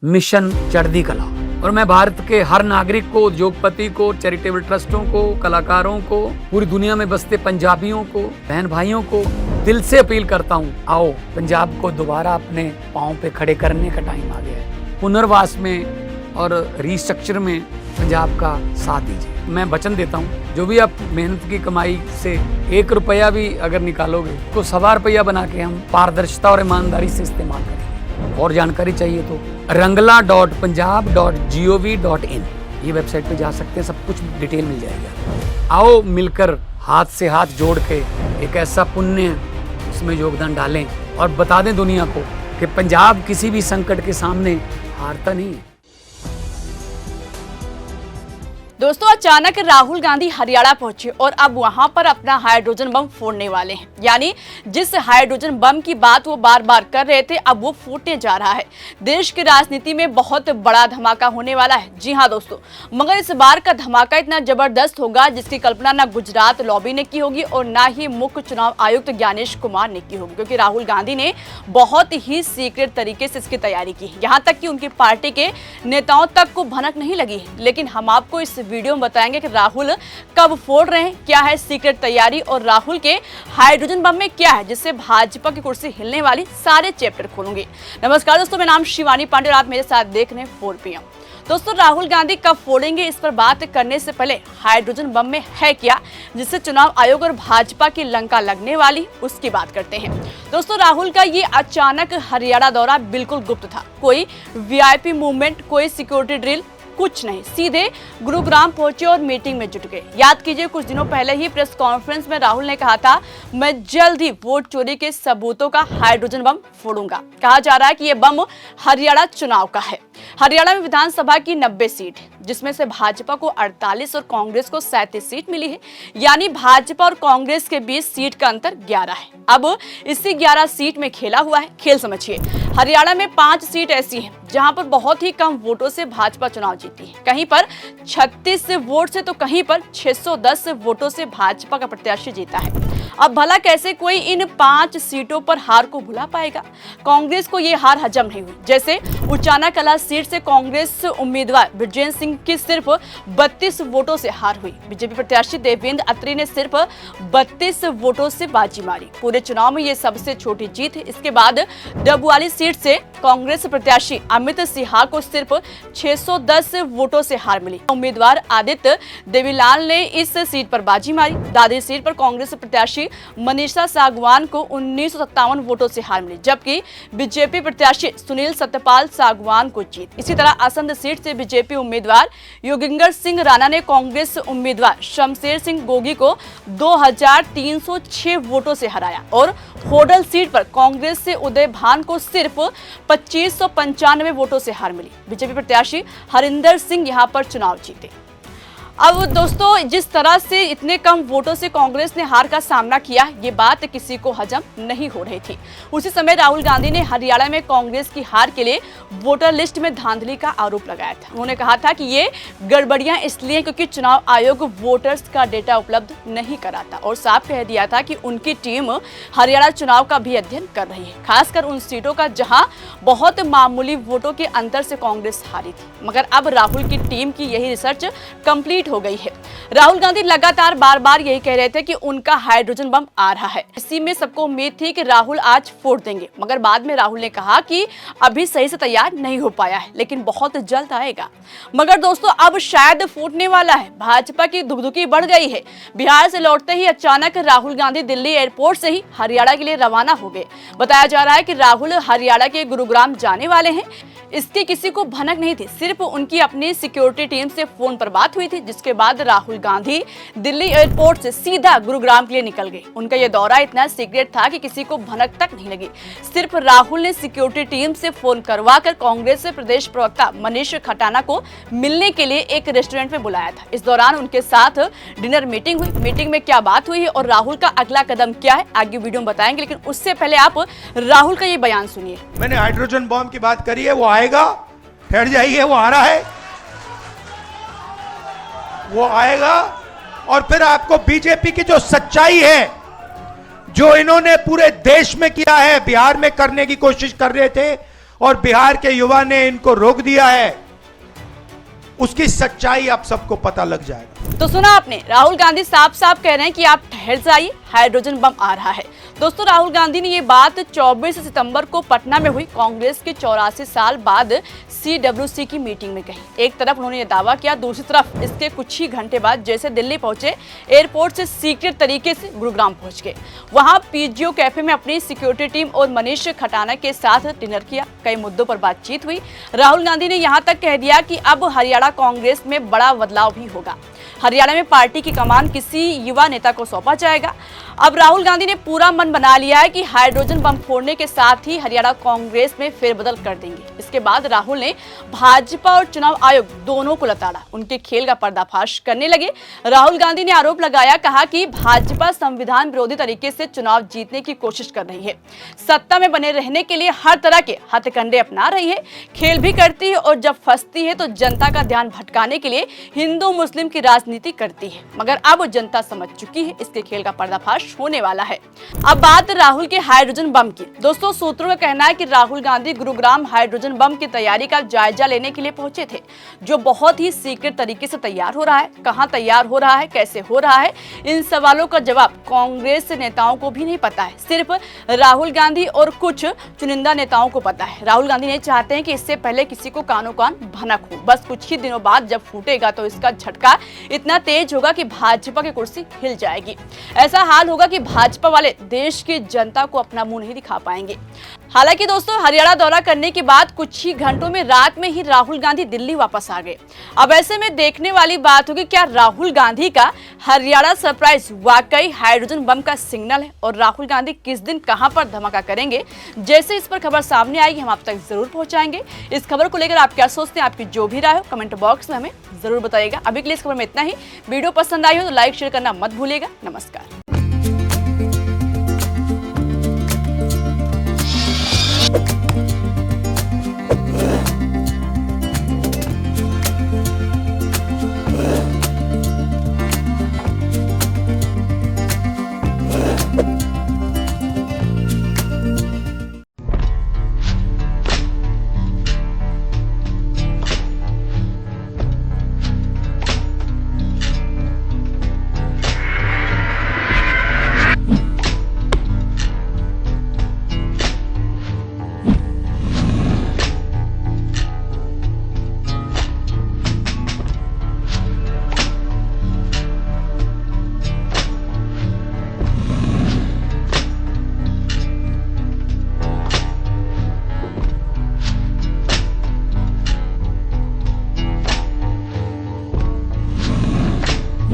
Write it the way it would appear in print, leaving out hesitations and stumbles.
Mission चढ़ती कला। और मैं भारत के हर नागरिक को, उद्योगपति को, चैरिटेबल ट्रस्टों को, कलाकारों को, पूरी दुनिया में बसते पंजाबियों को, बहन भाइयों को दिल से अपील करता हूँ, आओ पंजाब को दोबारा अपने पाँव पे खड़े करने का टाइम आ गया है। पुनर्वास में और रिस्ट्रक्चर में पंजाब का साथ दीजिए। मैं वचन देता हूँ, जो भी आप मेहनत की कमाई से 1 रुपया भी अगर निकालोगे तो 1.25 रुपया बना के हम पारदर्शिता और ईमानदारी से इस्तेमाल करेंगे। और जानकारी चाहिए तो rangla.punjab.gov.in ये वेबसाइट पे जा सकते हैं, सब कुछ डिटेल मिल जाएगा। आओ मिलकर हाथ से हाथ जोड़ के एक ऐसा पुण्य उसमें योगदान डालें और बता दें दुनिया को कि पंजाब किसी भी संकट के सामने हारता नहीं है। दोस्तों, अचानक राहुल गांधी हरियाणा पहुंचे और अब वहां पर अपना हाइड्रोजन बम फोड़ने वाले हैं। यानी जिस हाइड्रोजन बम की बात वो बार बार कर रहे थे, अब वो फूटने जा रहा है। देश की राजनीति में बहुत बड़ा धमाका होने वाला है। जी हां दोस्तों, मगर इस बार का धमाका इतना जबरदस्त होगा जिसकी कल्पना ना गुजरात लॉबी ने की होगी और ना ही मुख्य चुनाव आयुक्त ज्ञानेश कुमार ने की होगी, क्योंकि राहुल गांधी ने बहुत ही सीक्रेट तरीके से इसकी तैयारी की। यहाँ तक कि उनकी पार्टी के नेताओं तक को भनक नहीं लगी है। लेकिन हम आपको इस वीडियो में बताएंगे कि राहुल कब फोड़ रहे हैं, क्या है सीक्रेट तैयारी और राहुल के हाइड्रोजन बम में क्या है जिससे भाजपा की कुर्सी हिलने वाली, सारे चैप्टर खोलूंगी। नमस्कार दोस्तों, मेरा नाम शिवानी पांडे और आप मेरे साथ देख रहे हैं 4 PM। दोस्तों, राहुल गांधी कब फोड़ेंगे, इस पर बात करने से पहले हाइड्रोजन बम में है क्या जिससे चुनाव आयोग और भाजपा की लंका लगने वाली, उसकी बात करते हैं। दोस्तों, राहुल का ये अचानक हरियाणा दौरा बिल्कुल गुप्त था। कोई VIP मूवमेंट, कोई सिक्योरिटी ड्रिल, कुछ नहीं, सीधे गुरुग्राम पहुंचे और मीटिंग में जुट गए। याद कीजिए, कुछ दिनों पहले ही प्रेस कॉन्फ्रेंस में राहुल ने कहा था, मैं जल्द ही वोट चोरी के सबूतों का हाइड्रोजन बम फोड़ूंगा। कहा जा रहा है कि यह बम हरियाणा चुनाव का है। हरियाणा में विधानसभा की 90 सीट, जिसमें से भाजपा को 48 और कांग्रेस को 37 सीट मिली है। यानी भाजपा और कांग्रेस के बीच सीट का अंतर 11 है। अब इसी 11 सीट में खेला हुआ है खेल, समझिए। हरियाणा में 5 सीट ऐसी हैं जहां पर बहुत ही कम वोटों से भाजपा चुनाव जीती है। कहीं पर 36 वोट से तो कहीं पर 610 वोटों से भाजपा का प्रत्याशी जीता है। अब भला कैसे कोई इन 5 सीटों पर हार को भुला पाएगा? कांग्रेस को ये हार हजम नहीं हुई। जैसे उचाना कला सीट से कांग्रेस उम्मीदवार ब्रजेंद्र सिंह की सिर्फ 32 वोटों से हार हुई। बीजेपी प्रत्याशी देवेंद्र अत्री ने सिर्फ 32 वोटों से बाजी मारी। पूरे चुनाव में ये सबसे छोटी जीत है। इसके बाद डबुआली सीट से कांग्रेस प्रत्याशी अमित सिन्हा को सिर्फ 610 वोटों से हार मिली। उम्मीदवार आदित्य देवीलाल ने इस सीट पर बाजी मारी। दादरी सीट पर कांग्रेस प्रत्याशी मनीषा सागवान को 1957 वोटों से हार मिली, जबकि बीजेपी प्रत्याशी सुनील सत्यपाल सागवान को जीत। इसी तरह असंध सीट से बीजेपी उम्मीदवार योगिंदर सिंह राणा ने कांग्रेस उम्मीदवार शमशेर सिंह गोगी को 2306 वोटों से हराया और होडल सीट पर कांग्रेस से उदय भान को सिर्फ 2595 वोटों से हार मिली। बीजेपी प्रत्याशी हरिंदर सिंह यहां पर चुनाव जीते। अब दोस्तों, जिस तरह से इतने कम वोटों से कांग्रेस ने हार का सामना किया, ये बात किसी को हजम नहीं हो रही थी। उसी समय राहुल गांधी ने हरियाणा में कांग्रेस की हार के लिए वोटर लिस्ट में धांधली का आरोप लगाया था। उन्होंने कहा था कि ये गड़बड़ियां इसलिए क्योंकि चुनाव आयोग वोटर्स का डेटा उपलब्ध नहीं कराता और साफ कह दिया था कि उनकी टीम हरियाणा चुनाव का भी अध्ययन कर रही है, खासकर उन सीटों का जहां बहुत मामूली वोटों के अंतर से कांग्रेस हारी थी। मगर अब राहुल की टीम की यही रिसर्च कंप्लीट हो गई है। राहुल गांधी लगातार बार बार यही कह रहे थे कि उनका हाइड्रोजन बम आ रहा है। इसी में सबको उम्मीद थी कि राहुल आज फोड़ देंगे, मगर बाद में राहुल ने कहा कि अभी सही से तैयार नहीं हो पाया है, लेकिन बहुत जल्द आएगा। मगर दोस्तों, अब शायद फूटने वाला है। भाजपा की धुकधुकी बढ़ गई है। बिहार से लौटते ही अचानक राहुल गांधी दिल्ली एयरपोर्ट से ही हरियाणा के लिए रवाना हो गए। बताया जा रहा है कि राहुल हरियाणा के गुरुग्राम जाने वाले हैं। इसकी किसी को भनक नहीं थी, सिर्फ उनकी अपनी सिक्योरिटी टीम से फोन पर बात हुई थी, जिसके बाद राहुल गांधी दिल्ली एयरपोर्ट से सीधा गुरुग्राम के लिए निकल गए। उनका यह दौरा इतना सीक्रेट था कि किसी को भनक तक नहीं लगी। सिर्फ राहुल ने सिक्योरिटी टीम से फोन करवाकर कांग्रेस से प्रदेश प्रवक्ता मनीष खटाना को मिलने के लिए एक रेस्टोरेंट में बुलाया था। इस दौरान उनके साथ डिनर मीटिंग हुई। मीटिंग में क्या बात हुई है और राहुल का अगला कदम क्या है, आगे वीडियो में बताएंगे, लेकिन उससे पहले आप राहुल का ये बयान सुनिए। मैंने हाइड्रोजन बम की बात करी है, वो आएगा, ठहर जाइए, वो आ रहा है, वो आएगा। और फिर आपको बीजेपी की जो सच्चाई है, जो इन्होंने पूरे देश में किया है, बिहार में करने की कोशिश कर रहे थे, और बिहार के युवा ने इनको रोक दिया है, उसकी सच्चाई आप सबको पता लग जाएगा। तो सुना आपने, राहुल गांधी साफ साफ कह रहे हैं कि आप ठहर जाइए, हाइड्रोजन बम आ रहा है। दोस्तों, राहुल गांधी ने ये बात 24 सितंबर को पटना में हुई कांग्रेस के 84 साल बाद CWC की मीटिंग में कही। एक तरफ उन्होंने ये दावा किया, दूसरी तरफ इसके कुछ ही घंटे बाद जैसे दिल्ली पहुंचे, एयरपोर्ट से सीक्रेट तरीके से गुरुग्राम पहुंच गए। वहां PGO कैफे में अपनी सिक्योरिटी टीम और मनीष खटाना के साथ डिनर किया। कई मुद्दों पर बातचीत हुई। राहुल गांधी ने यहां तक कह दिया कि अब हरियाणा कांग्रेस में बड़ा बदलाव भी होगा। हरियाणा में पार्टी की कमान किसी युवा नेता को सौंपा जाएगा। अब राहुल गांधी ने पूरा मन बना लिया है कि हाइड्रोजन बम फोड़ने के साथ ही हरियाणा कांग्रेस में फेरबदल कर देंगे। इसके बाद राहुल ने भाजपा और चुनाव आयोग दोनों को लताड़ा, उनके खेल का पर्दाफाश करने लगे। राहुल गांधी ने आरोप लगाया, कहा कि भाजपा संविधान विरोधी तरीके से चुनाव जीतने की कोशिश कर रही है, सत्ता में बने रहने के लिए हर तरह के हथकंडे अपना रही है, खेल भी करती है और जब फंसती है तो जनता का ध्यान भटकाने के लिए हिंदू मुस्लिम की राजनीति करती है। मगर अब जनता समझ चुकी है, इसके खेल का पर्दाफाश होने वाला है। अब बात राहुल के हाइड्रोजन बम की। दोस्तों, सूत्रों का कहना है कि राहुल गांधी गुरुग्राम हाइड्रोजन बम की तैयारी का जायजा लेने के लिए पहुंचे थे, जो बहुत ही सीक्रेट तरीके से तैयार हो रहा है। कहां तैयार हो रहा है, कैसे हो रहा है, इन सवालों का जवाब कांग्रेस नेताओं को भी नहीं पता है, सिर्फ राहुल गांधी और कुछ चुनिंदा नेताओं को पता है। राहुल गांधी ने चाहते हैं कि इससे पहले किसी को कानो कान भनक हो। बस कुछ ही दिनों बाद जब फूटेगा तो इसका झटका इतना तेज होगा कि भाजपा की कुर्सी हिल जाएगी। ऐसा हाल होगा कि भाजपा वाले देश की जनता को अपना मुंह नहीं दिखा पाएंगे। हालांकि दोस्तों, हरियाणा दौरा करने के बाद कुछ ही घंटों में रात में ही राहुल गांधी दिल्ली वापस आ गए। अब ऐसे में देखने वाली बात होगी, क्या राहुल गांधी का हरियाणा सरप्राइज वाकई हाइड्रोजन बम का सिग्नल है और राहुल गांधी किस दिन कहां पर धमाका करेंगे। जैसे इस पर खबर सामने आएगी हम आप तक जरूर पहुंचाएंगे। इस खबर को लेकर आप क्या सोचते हैं, आपकी जो भी राय हो कमेंट बॉक्स में हमें जरूर बताइएगा। अभी के लिए इस खबर में इतना ही। वीडियो पसंद आई हो तो लाइक शेयर करना मत भूलिएगा। नमस्कार।